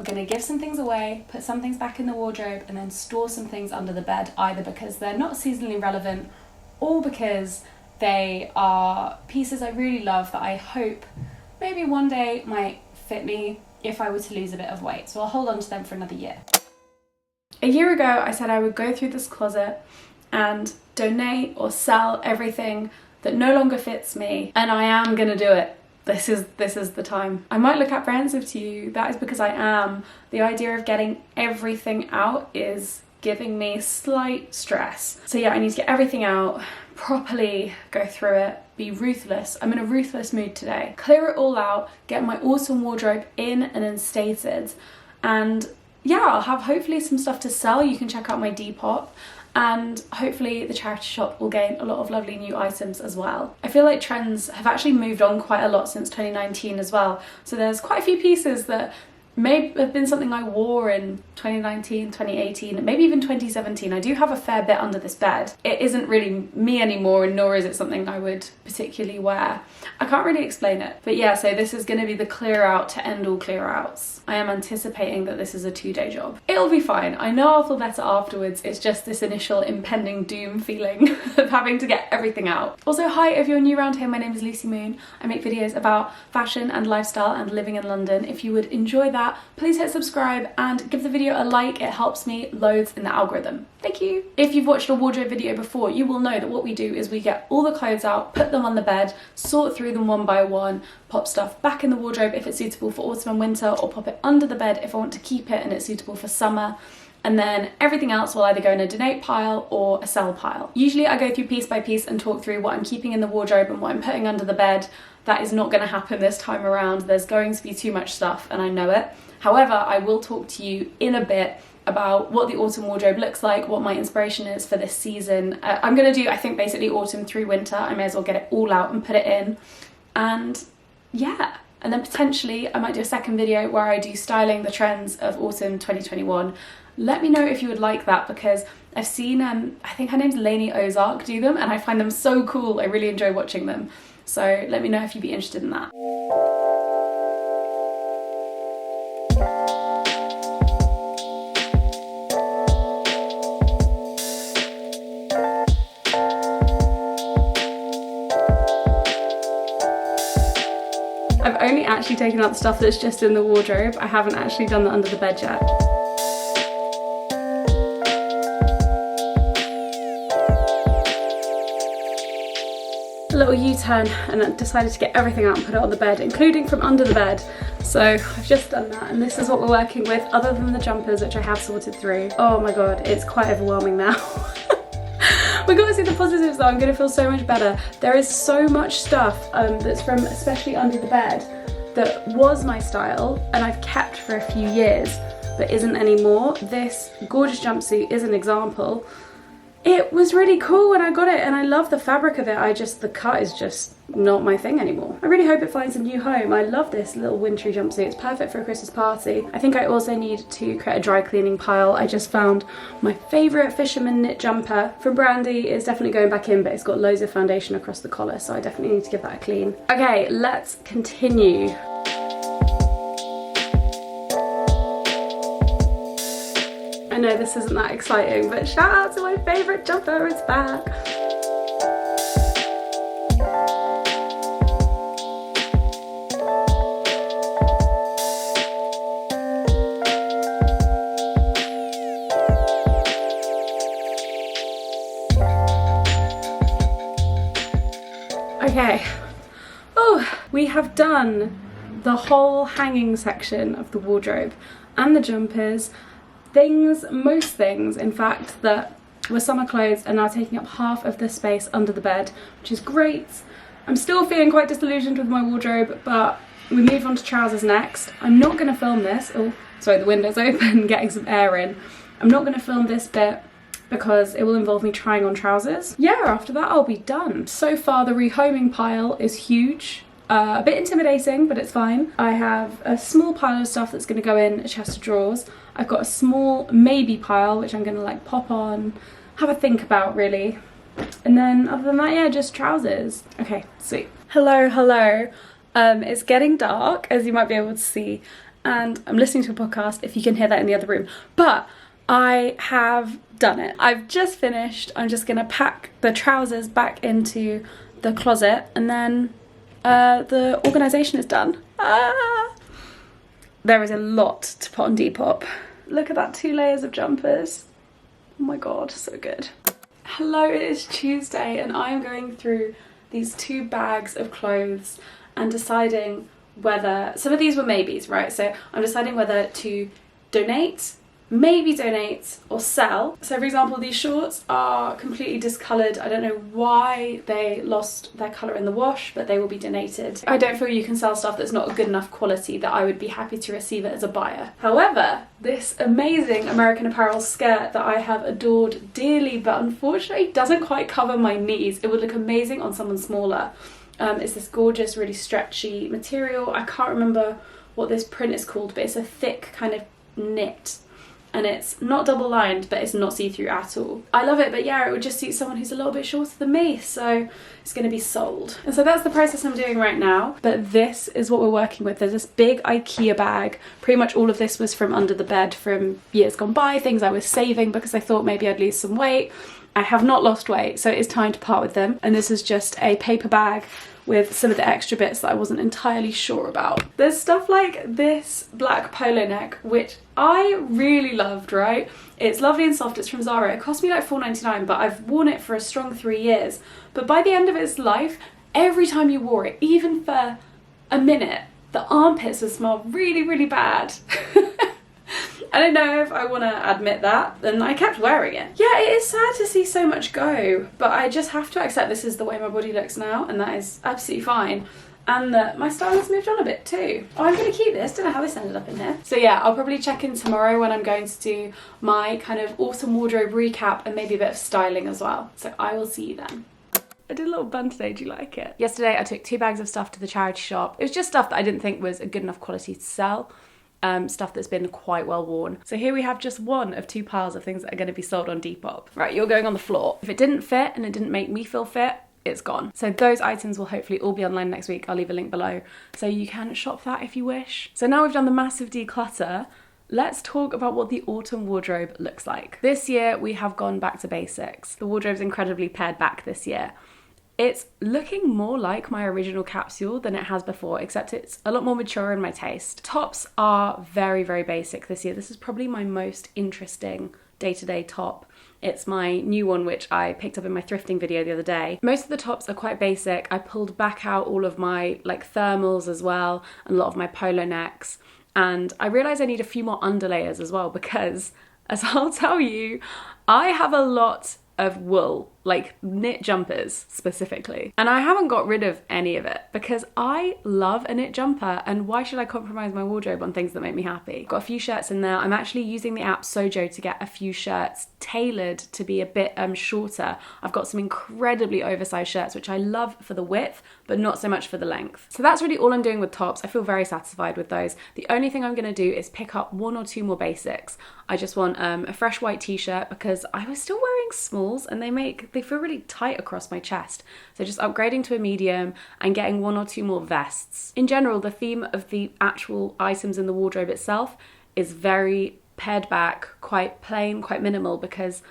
We're going to give some things away, put some things back in the wardrobe, and then store some things under the bed, either because they're not seasonally relevant or because they are pieces I really love that I hope maybe one day might fit me if I were to lose a bit of weight. So I'll hold on to them for another year. A year ago, I said I would go through this closet and donate or sell everything that no longer fits me, and I am gonna do it. This is the time. I might look apprehensive to you. That is because I am. The idea of getting everything out is giving me slight stress. So yeah, I need to get everything out, properly go through it, be ruthless. I'm in a ruthless mood today. Clear it all out, get my autumn wardrobe in and instated, and yeah, I'll have hopefully some stuff to sell. You can check out my Depop. And hopefully the charity shop will gain a lot of lovely new items as well. I feel like trends have actually moved on quite a lot since 2019 as well. So there's quite a few pieces that may have been something I wore in 2019, 2018, maybe even 2017. I do have a fair bit under this bed. It isn't really me anymore, and nor is it something I would particularly wear. I can't really explain it. But yeah, so this is going to be the clear out to end all clear outs. I am anticipating that this is a 2-day job. It'll be fine. I know I'll feel better afterwards. It's just this initial impending doom feeling of having to get everything out. Also, hi, if you're new around here, my name is Lucy Moon. I make videos about fashion and lifestyle and living in London. If you would enjoy that, please hit subscribe and give the video a like. It helps me loads in the algorithm. Thank you. If you've watched a wardrobe video before, you will know that what we do is we get all the clothes out, put them on the bed, sort through them one by one, pop stuff back in the wardrobe if it's suitable for autumn and winter, or pop it under the bed if I want to keep it and it's suitable for summer. And then everything else will either go in a donate pile or a sell pile. Usually I go through piece by piece and talk through what I'm keeping in the wardrobe and what I'm putting under the bed. That is not going to happen this time around. There's going to be too much stuff and I know it. However, I will talk to you in a bit about what the autumn wardrobe looks like, what my inspiration is for this season. I'm going to do, I think, basically autumn through winter. I may as well get it all out and put it in. And yeah, and then potentially I might do a second video where I do styling the trends of autumn 2021. Let me know if you would like that, because I've seen, I think her name's Lainey Ozark, do them, and I find them so cool. I really enjoy watching them. So let me know if you'd be interested in that. I've only actually taken out the stuff that's just in the wardrobe. I haven't actually done that under the bed yet. A little U-turn, and I decided to get everything out and put it on the bed, including from under the bed. So I've just done that, and this is what we're working with, other than the jumpers, which I have sorted through. Oh my god, it's quite overwhelming now. We've got to see the positives though. I'm going to feel so much better. There is so much stuff that's from especially under the bed that was my style and I've kept for a few years but isn't anymore. This gorgeous jumpsuit is an example. It was really cool when I got it and I love the fabric of it. The cut is just not my thing anymore. I really hope it finds a new home. I love this little wintry jumpsuit. It's perfect for a Christmas party. I think I also need to create a dry cleaning pile. I just found my favourite fisherman knit jumper from Brandy. It's definitely going back in, but it's got loads of foundation across the collar, so I definitely need to give that a clean. Okay, let's continue. I know this isn't that exciting, but shout out to my favourite jumper, it's back. Okay, oh, we have done the whole hanging section of the wardrobe and the jumpers. Most things, in fact, that were summer clothes are now taking up half of the space under the bed, which is great. I'm still feeling quite disillusioned with my wardrobe, but we move on to trousers next. I'm not going to film this. Oh, sorry, the window's open, getting some air in. I'm not going to film this bit because it will involve me trying on trousers. Yeah, after that I'll be done. So far the rehoming pile is huge. A bit intimidating, but it's fine. I have a small pile of stuff that's going to go in a chest of drawers. I've got a small maybe pile, which I'm going to like pop on, have a think about really. And then other than that, yeah, just trousers. Okay, sweet. Hello. It's getting dark, as you might be able to see, and I'm listening to a podcast, if you can hear that in the other room. But I have done it. I've just finished. I'm just gonna pack the trousers back into the closet, and then the organisation is done. There is a lot to put on Depop. Look at that, 2 layers of jumpers. Oh my god, so good. Hello, it is Tuesday and I am going through these 2 bags of clothes and deciding whether, some of these were maybes, right? So I'm deciding whether to donate, maybe donate, or sell. So for example, these shorts are completely discoloured. I don't know why they lost their colour in the wash, but they will be donated. I don't feel you can sell stuff that's not a good enough quality that I would be happy to receive it as a buyer. However, this amazing American Apparel skirt that I have adored dearly, but unfortunately doesn't quite cover my knees. It would look amazing on someone smaller. It's this gorgeous, really stretchy material. I can't remember what this print is called, but it's a thick kind of knit. And it's not double lined, but it's not see-through at all. I love it, but yeah, it would just suit someone who's a little bit shorter than me, so it's gonna be sold. And so that's the process I'm doing right now, but this is what we're working with. There's this big IKEA bag. Pretty much all of this was from under the bed from years gone by, things I was saving because I thought maybe I'd lose some weight. I have not lost weight, so it's time to part with them. And this is just a paper bag with some of the extra bits that I wasn't entirely sure about. There's stuff like this black polo neck, which I really loved, right? It's lovely and soft, it's from Zara. It cost me like $4.99, but I've worn it for a strong 3 years. But by the end of its life, every time you wore it, even for a minute, the armpits would smell really, really bad. I don't know if I want to admit that, and I kept wearing it. Yeah, it is sad to see so much go, but I just have to accept this is the way my body looks now, and that is absolutely fine. And that my style has moved on a bit too. Oh, I'm going to keep this. Don't know how this ended up in here. So yeah, I'll probably check in tomorrow when I'm going to do my kind of autumn wardrobe recap and maybe a bit of styling as well. So I will see you then. I did a little bun today, do you like it? Yesterday I took 2 bags of stuff to the charity shop. It was just stuff that I didn't think was a good enough quality to sell. Stuff that's been quite well worn. So here we have just one of 2 piles of things that are going to be sold on Depop. Right, you're going on the floor. If it didn't fit and it didn't make me feel fit, it's gone. So those items will hopefully all be online next week. I'll leave a link below so you can shop that if you wish. So now we've done the massive declutter, let's talk about what the autumn wardrobe looks like. This year we have gone back to basics. The wardrobe's incredibly pared back this year. It's looking more like my original capsule than it has before, except it's a lot more mature in my taste. Tops are very, very basic this year. This is probably my most interesting day-to-day top. It's my new one, which I picked up in my thrifting video the other day. Most of the tops are quite basic. I pulled back out all of my like thermals as well, and a lot of my polo necks. And I realized I need a few more underlayers as well, because as I'll tell you, I have a lot of wool, like knit jumpers specifically. And I haven't got rid of any of it because I love a knit jumper, and why should I compromise my wardrobe on things that make me happy? Got a few shirts in there. I'm actually using the app Sojo to get a few shirts tailored to be a bit shorter. I've got some incredibly oversized shirts which I love for the width but not so much for the length. So that's really all I'm doing with tops. I feel very satisfied with those. The only thing I'm going to do is pick up 1 or 2 more basics. I just want a fresh white t-shirt because I was still wearing smalls and they feel really tight across my chest. So just upgrading to a medium and getting 1 or 2 more vests. In general, the theme of the actual items in the wardrobe itself is very pared back, quite plain, quite minimal, because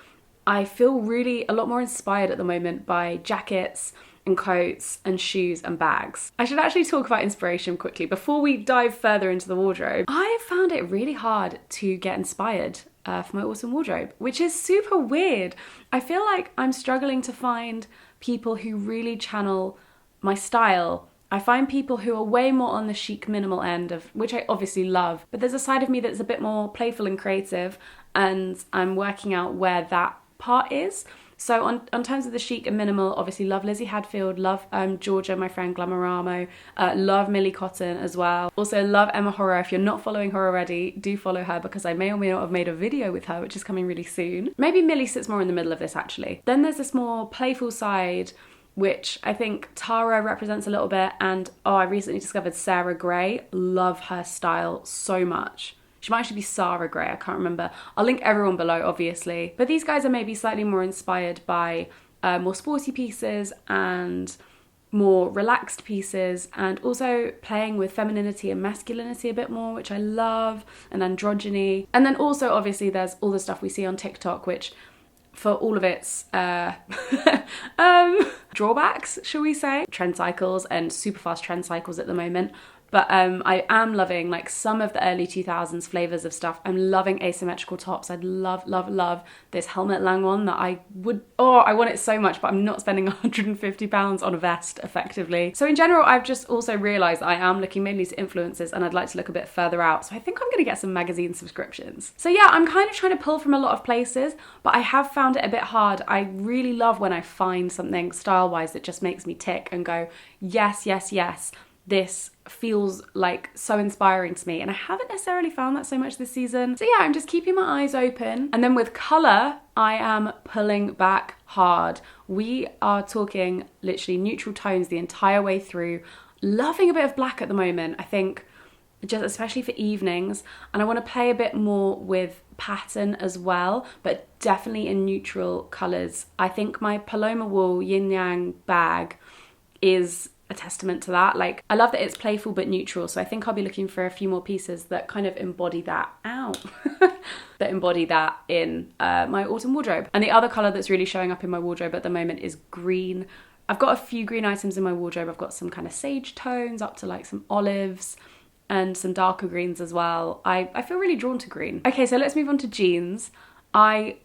I feel really a lot more inspired at the moment by jackets and coats and shoes and bags. I should actually talk about inspiration quickly before we dive further into the wardrobe. I have found it really hard to get inspired for my autumn wardrobe, which is super weird. I feel like I'm struggling to find people who really channel my style. I find people who are way more on the chic minimal end, of which I obviously love, but there's a side of me that's a bit more playful and creative, and I'm working out where that part is. So on terms of the chic and minimal, obviously love Lizzie Hadfield, love Georgia, my friend Glamoramo, love Millie Cotton as well. Also love Emma Horror. If you're not following her already, do follow her because I may or may not have made a video with her, which is coming really soon. Maybe Millie sits more in the middle of this actually. Then there's this more playful side, which I think Tara represents a little bit, and I recently discovered Sarah Gray. Love her style so much. She might actually be Sarah Gray, I can't remember. I'll link everyone below, obviously. But these guys are maybe slightly more inspired by more sporty pieces and more relaxed pieces, and also playing with femininity and masculinity a bit more, which I love, and androgyny. And then also obviously there's all the stuff we see on TikTok, which for all of its drawbacks, shall we say, trend cycles and super fast trend cycles at the moment. But I am loving like some of the early 2000s flavors of stuff. I'm loving asymmetrical tops. I'd love, love, love this Helmut Lang one that I want it so much, but I'm not spending £150 on a vest effectively. So in general, I've just also realized I am looking mainly to influencers, and I'd like to look a bit further out. So I think I'm gonna get some magazine subscriptions. So yeah, I'm kind of trying to pull from a lot of places, but I have found it a bit hard. I really love when I find something style-wise that just makes me tick and go, yes, yes, yes. This feels like so inspiring to me, and I haven't necessarily found that so much this season. So yeah, I'm just keeping my eyes open. And then with colour, I am pulling back hard. We are talking literally neutral tones the entire way through. Loving a bit of black at the moment, I think, just especially for evenings. And I want to play a bit more with pattern as well, but definitely in neutral colours. I think my Paloma Wool Yin Yang bag is a testament to that. Like, I love that it's playful but neutral, so I think I'll be looking for a few more pieces that kind of embody that that embody that in my autumn wardrobe. And the other colour that's really showing up in my wardrobe at the moment is green. I've got a few green items in my wardrobe. I've got some kind of sage tones up to like some olives and some darker greens as well. I feel really drawn to green. Okay, so let's move on to jeans. I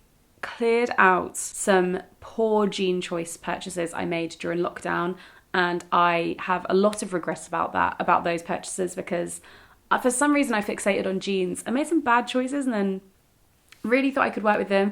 cleared out some poor jean choice purchases I made during lockdown, and I have a lot of regrets about those purchases, because for some reason I fixated on jeans. I made some bad choices and then really thought I could work with them.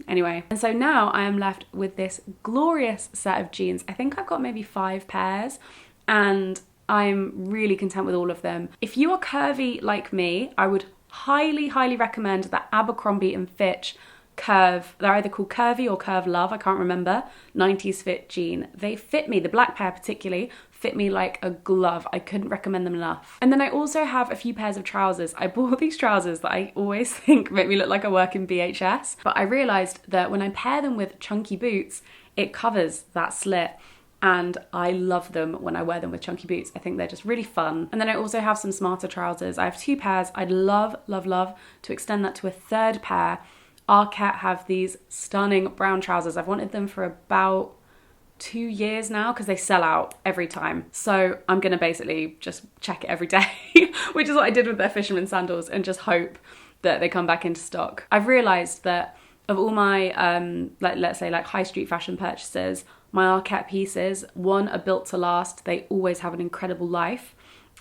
Anyway, and so now I am left with this glorious set of jeans. I think I've got maybe 5 pairs, and I'm really content with all of them. If you are curvy like me, I would highly, highly recommend that Abercrombie & Fitch Curve, they're either called Curvy or Curve Love, I can't remember, 90s fit jean. They fit me, the black pair particularly, fit me like a glove. I couldn't recommend them enough. And then I also have a few pairs of trousers. I bought these trousers that I always think make me look like I work in BHS, but I realised that when I pair them with chunky boots, it covers that slit. And I love them when I wear them with chunky boots. I think they're just really fun. And then I also have some smarter trousers. I have 2 pairs. I'd love, love, love to extend that to a 3rd pair. Arket have these stunning brown trousers. I've wanted them for about 2 years now because they sell out every time. So I'm gonna basically just check it every day, which is what I did with their fisherman sandals, and just hope that they come back into stock. I've realised that of all my, let's say high street fashion purchases, my Arket pieces, 1, are built to last. They always have an incredible life.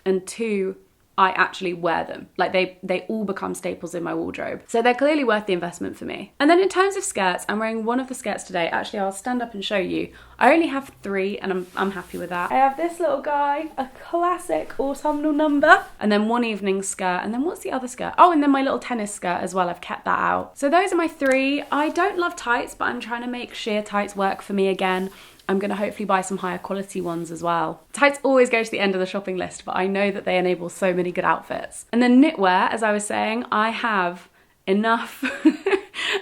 And 2, I actually wear them. Like they all become staples in my wardrobe. So they're clearly worth the investment for me. And then in terms of skirts, I'm wearing one of the skirts today. Actually, I'll stand up and show you. I only have 3 and I'm happy with that. I have this little guy, a classic autumnal number, and then 1 evening skirt. And then what's the other skirt? Oh, and then my little tennis skirt as well. I've kept that out. So those are my 3. I don't love tights, but I'm trying to make sheer tights work for me again. I'm going to hopefully buy some higher quality ones as well. Tights always go to the end of the shopping list, but I know that they enable so many good outfits. And then knitwear, as I was saying, I have enough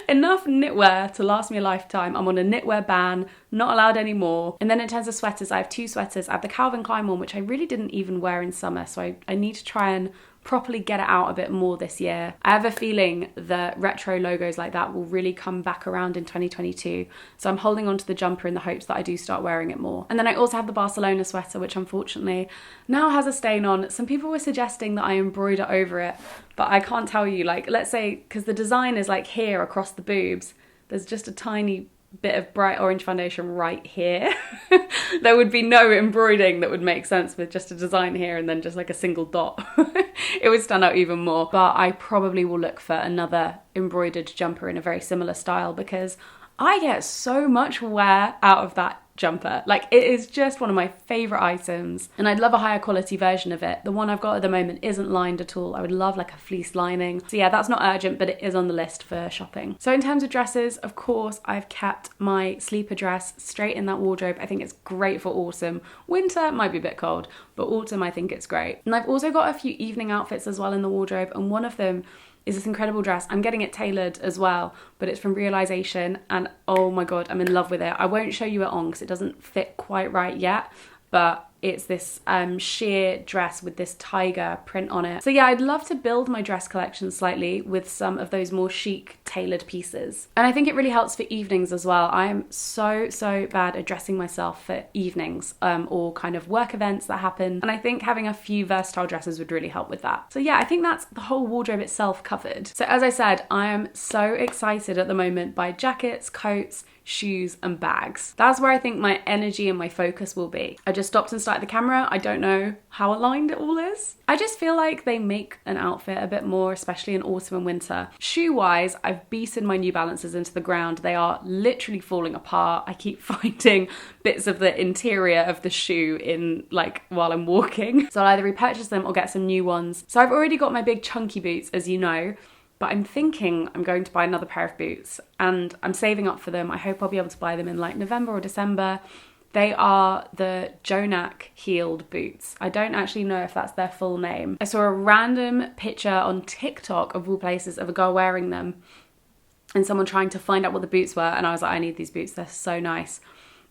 enough knitwear to last me a lifetime. I'm on a knitwear ban, not allowed anymore. And then in terms of sweaters, I have 2 sweaters. I have the Calvin Klein one, which I really didn't even wear in summer, so I need to try and properly get it out a bit more this year. I have a feeling that retro logos like that will really come back around in 2022. So I'm holding on to the jumper in the hopes that I do start wearing it more. And then I also have the Barcelona sweater, which unfortunately now has a stain on. Some people were suggesting that I embroider over it, but I can't tell you, like, let's say, because the design is like here across the boobs, there's just a tiny bit of bright orange foundation right here. There would be no embroidering that would make sense with just a design here and then just like a single dot. It would stand out even more. But I probably will look for another embroidered jumper in a very similar style, because I get so much wear out of that jumper. Like, it is just one of my favourite items, and I'd love a higher quality version of it. The one I've got at the moment isn't lined at all. I would love like a fleece lining. So yeah, that's not urgent, but it is on the list for shopping. So in terms of dresses, of course, I've kept my sleeper dress straight in that wardrobe. I think it's great for autumn. Winter might be a bit cold, but autumn I think it's great. And I've also got a few evening outfits as well in the wardrobe, and one of them is this incredible dress. I'm getting it tailored as well, but it's from Realization, and oh my god, I'm in love with it. I won't show you it on because it doesn't fit quite right yet, but it's this sheer dress with this tiger print on it. So yeah, I'd love to build my dress collection slightly with some of those more chic tailored pieces. And I think it really helps for evenings as well. I am so bad at dressing myself for evenings or kind of work events that happen. And I think having a few versatile dresses would really help with that. So yeah, I think that's the whole wardrobe itself covered. So as I said, I am so excited at the moment by jackets, coats, shoes and bags. That's where I think my energy and my focus will be. I just stopped and started the camera. I don't know how aligned it all is. I just feel like they make an outfit a bit more, especially in autumn and winter. Shoe wise, I've beaten my New Balances into the ground. They are literally falling apart. I keep finding bits of the interior of the shoe in while I'm walking. So I'll either repurchase them or get some new ones. So I've already got my big chunky boots, as you know, but I'm thinking I'm going to buy another pair of boots and I'm saving up for them. I hope I'll be able to buy them in November or December. They are the Jonak heeled boots. I don't actually know if that's their full name. I saw a random picture on TikTok of all places of a girl wearing them and someone trying to find out what the boots were, and I was like, I need these boots, they're so nice.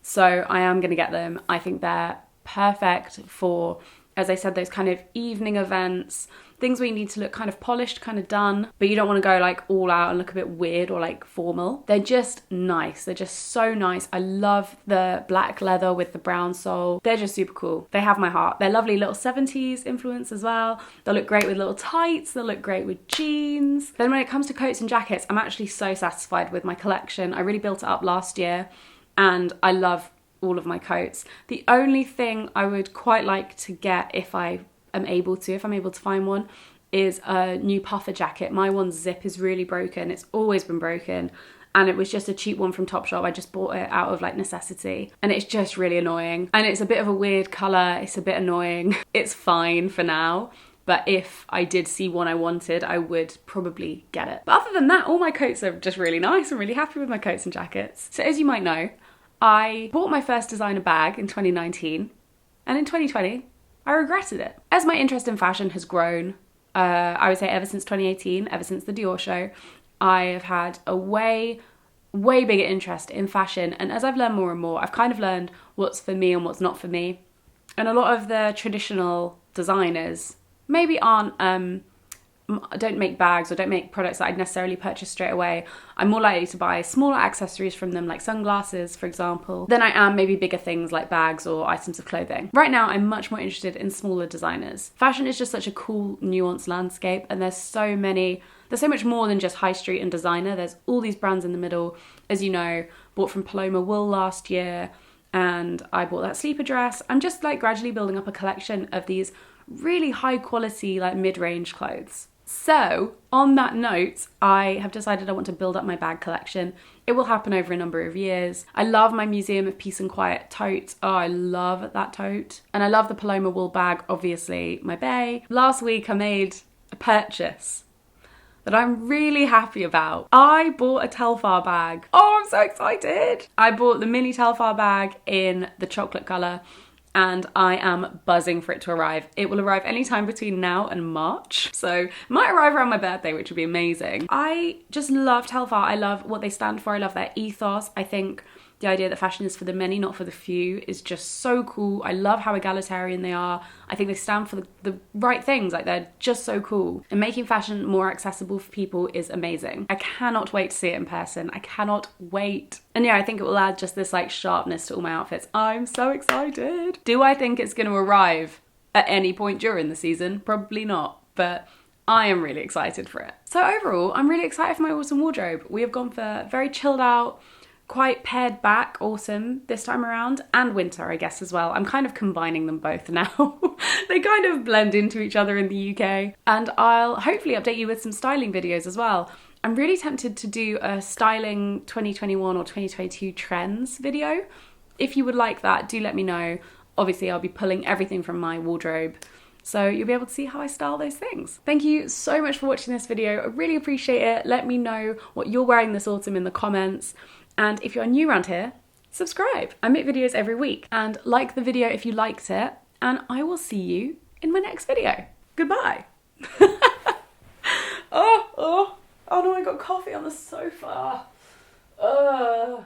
So I am gonna get them. I think they're perfect for, as I said, those kind of evening events, things where you need to look kind of polished, kind of done, but you don't want to go all out and look a bit weird or formal. They're just nice. They're just so nice. I love the black leather with the brown sole. They're just super cool. They have my heart. They're lovely little 70s influence as well. They'll look great with little tights. They'll look great with jeans. Then when it comes to coats and jackets, I'm actually so satisfied with my collection. I really built it up last year and I love all of my coats. The only thing I would quite like to get if I'm able to find one, is a new puffer jacket. My one's zip is really broken. It's always been broken. And it was just a cheap one from Topshop. I just bought it out of necessity. And it's just really annoying. And it's a bit of a weird colour. It's a bit annoying. It's fine for now. But if I did see one I wanted, I would probably get it. But other than that, all my coats are just really nice. I'm really happy with my coats and jackets. So as you might know, I bought my first designer bag in 2019. And in 2020, I regretted it. As my interest in fashion has grown, I would say ever since 2018, ever since the Dior show, I have had a way bigger interest in fashion. And as I've learned more and more, I've kind of learned what's for me and what's not for me. And a lot of the traditional designers maybe don't make bags or don't make products that I'd necessarily purchase straight away. I'm more likely to buy smaller accessories from them, like sunglasses, for example, than I am maybe bigger things like bags or items of clothing. Right now, I'm much more interested in smaller designers. Fashion is just such a cool, nuanced landscape, and there's so much more than just high street and designer. There's all these brands in the middle. As you know, bought from Paloma Wool last year, and I bought that sleeper dress. I'm just gradually building up a collection of these really high quality, mid-range clothes. So, on that note, I have decided I want to build up my bag collection. It will happen over a number of years. I love my Museum of Peace and Quiet tote. Oh, I love that tote. And I love the Paloma Wool bag, obviously, my bae. Last week I made a purchase that I'm really happy about. I bought a Telfar bag. Oh, I'm so excited. I bought the mini Telfar bag in the chocolate colour, and I am buzzing for it to arrive. It will arrive anytime between now and March, so it might arrive around my birthday, which would be amazing. I just love Telfar. I love what they stand for. I love their ethos. I think the idea that fashion is for the many, not for the few, is just so cool. I love how egalitarian they are. I think they stand for the right things. They're just so cool. And making fashion more accessible for people is amazing. I cannot wait to see it in person. I cannot wait. And yeah, I think it will add just this sharpness to all my outfits. I'm so excited. Do I think it's going to arrive at any point during the season? Probably not, but I am really excited for it. So overall, I'm really excited for my autumn wardrobe. We have gone for very chilled out, quite pared back autumn this time around, and winter, I guess, as well. I'm kind of combining them both now. They kind of blend into each other in the UK. And I'll hopefully update you with some styling videos as well. I'm really tempted to do a styling 2021 or 2022 trends video. If you would like that, do let me know. Obviously, I'll be pulling everything from my wardrobe, so you'll be able to see how I style those things. Thank you so much for watching this video. I really appreciate it. Let me know what you're wearing this autumn in the comments. And if you're new around here, subscribe. I make videos every week, and like the video if you liked it, and I will see you in my next video. Goodbye. Oh no, I got coffee on the sofa. Ugh.